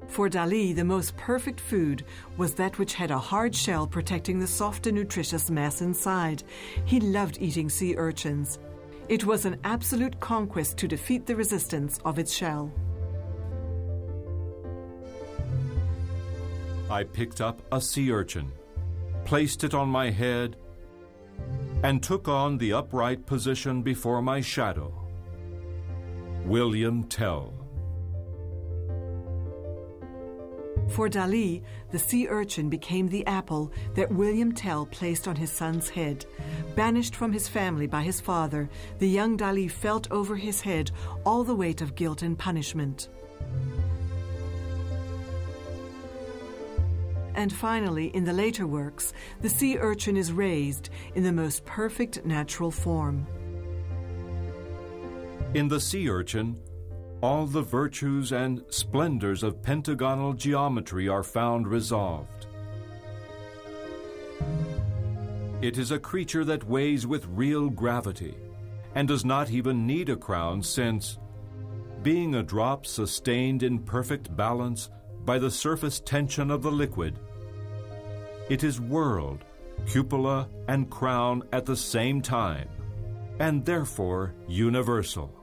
For Dali, the most perfect food was that which had a hard shell protecting the soft and nutritious mass inside. He loved eating sea urchins. It was an absolute conquest to defeat the resistance of its shell. I picked up a sea urchin, placed it on my head, and took on the upright position before my shadow. William Tell. For Dali, the sea urchin became the apple that William Tell placed on his son's head. Banished from his family by his father, the young Dali felt over his head all the weight of guilt and punishment. And finally, in the later works, the sea urchin is raised in the most perfect natural form. In the sea urchin, all the virtues and splendors of pentagonal geometry are found resolved. It is a creature that weighs with real gravity and does not even need a crown, since, being a drop sustained in perfect balance by the surface tension of the liquid, it is whirled, cupola and crown at the same time, and therefore universal.